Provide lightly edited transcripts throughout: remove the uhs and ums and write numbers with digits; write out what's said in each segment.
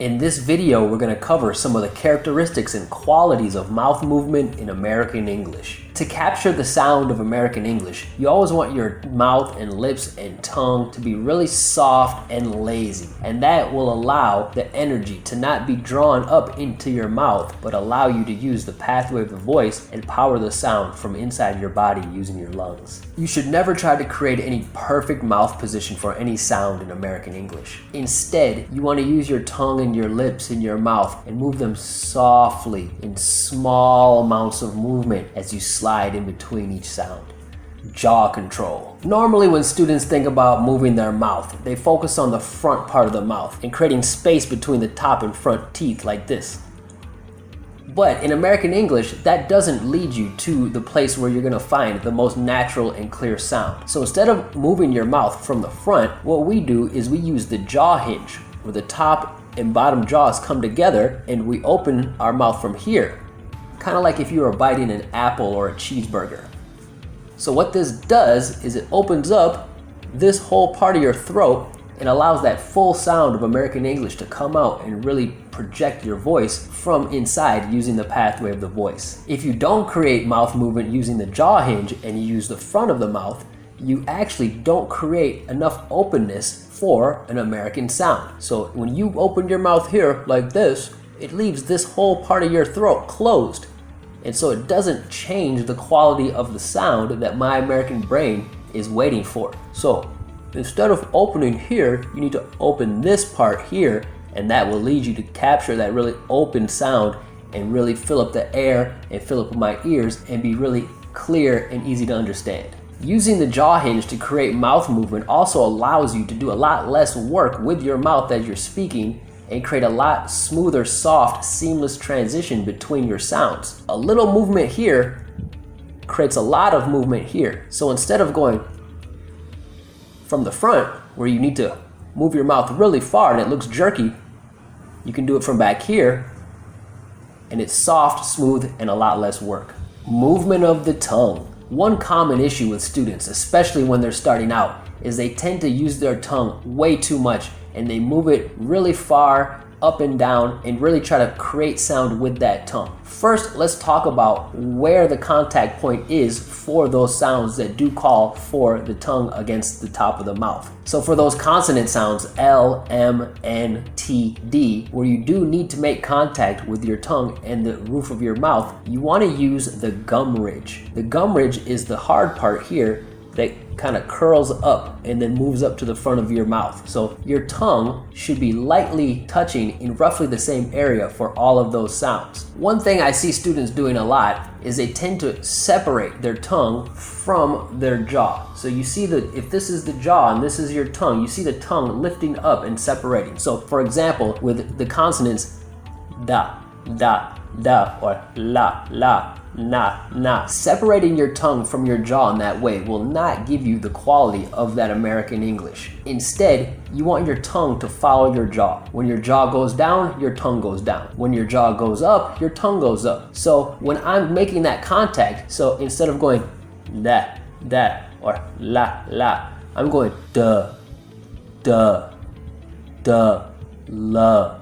In this video, we're going to cover some of the characteristics and qualities of mouth movement in American English. To capture the sound of American English, you always want your mouth and lips and tongue to be really soft and lazy, and that will allow the energy to not be drawn up into your mouth, but allow you to use the pathway of the voice and power the sound from inside your body using your lungs. You should never try to create any perfect mouth position for any sound in American English. Instead, you want to use your tongue and your lips and your mouth and move them softly in small amounts of movement as you slide in between each sound. Jaw control. Normally when students think about moving their mouth, they focus on the front part of the mouth and creating space between the top and front teeth like this. But in American English, that doesn't lead you to the place where you're going to find the most natural and clear sound. So instead of moving your mouth from the front, what we do is we use the jaw hinge, where the top and bottom jaws come together and we open our mouth from here. Kind of like if you were biting an apple or a cheeseburger. So what this does is it opens up this whole part of your throat and allows that full sound of American English to come out and really project your voice from inside using the pathway of the voice. If you don't create mouth movement using the jaw hinge and you use the front of the mouth, you actually don't create enough openness for an American sound. So when you open your mouth here like this, it leaves this whole part of your throat closed. And so it doesn't change the quality of the sound that my American brain is waiting for. So instead of opening here, you need to open this part here, and that will lead you to capture that really open sound and really fill up the air and fill up my ears and be really clear and easy to understand. Using the jaw hinge to create mouth movement also allows you to do a lot less work with your mouth as you're speaking and create a lot smoother, soft, seamless transition between your sounds. A little movement here creates a lot of movement here. So instead of going from the front, where you need to move your mouth really far and it looks jerky, you can do it from back here, and it's soft, smooth, and a lot less work. Movement of the tongue. One common issue with students, especially when they're starting out, is they tend to use their tongue way too much and they move it really far up and down and really try to create sound with that tongue. First, let's talk about where the contact point is for those sounds that do call for the tongue against the top of the mouth. So for those consonant sounds, L, M, N, T, D, where you do need to make contact with your tongue and the roof of your mouth, you want to use the gum ridge. The gum ridge is the hard part here that kind of curls up and then moves up to the front of your mouth. So your tongue should be lightly touching in roughly the same area for all of those sounds. One thing I see students doing a lot is they tend to separate their tongue from their jaw. So you see that if this is the jaw and this is your tongue, you see the tongue lifting up and separating. So for example, with the consonants da, da, da, or la, la, na, na. Separating your tongue from your jaw in that way will not give you the quality of that American English. Instead, you want your tongue to follow your jaw. When your jaw goes down, your tongue goes down. When your jaw goes up, your tongue goes up. So when I'm making that contact, so instead of going da, da, or la, la, I'm going duh, duh, duh, la,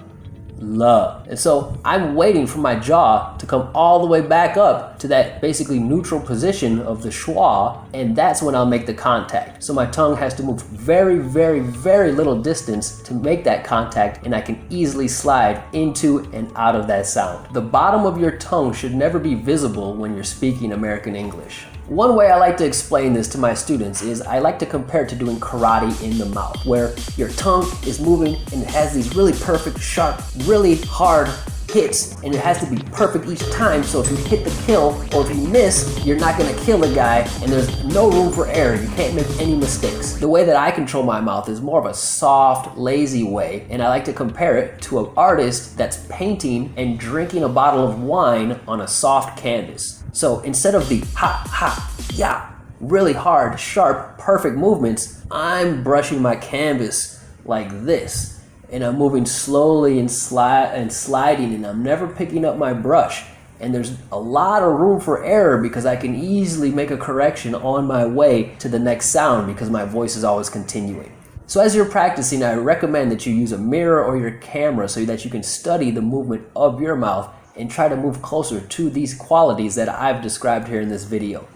la. And so I'm waiting for my jaw to come all the way back up to that basically neutral position of the schwa, and that's when I'll make the contact. So my tongue has to move very, very, very little distance to make that contact, and I can easily slide into and out of that sound. The bottom of your tongue should never be visible when you're speaking American English. One way I like to explain this to my students is I like to compare it to doing karate in the mouth, where your tongue is moving and it has these really perfect, sharp, really hard hits, and it has to be perfect each time. So if you hit the kill or if you miss, you're not gonna kill the guy, and there's no room for error. You can't make any mistakes. The way that I control my mouth is more of a soft, lazy way, and I like to compare it to an artist that's painting and drinking a bottle of wine on a soft canvas. So instead of the ha, ha, yeah, really hard, sharp, perfect movements, I'm brushing my canvas like this. And I'm moving slowly and sliding, and I'm never picking up my brush. And there's a lot of room for error because I can easily make a correction on my way to the next sound because my voice is always continuing. So as you're practicing, I recommend that you use a mirror or your camera so that you can study the movement of your mouth and try to move closer to these qualities that I've described here in this video.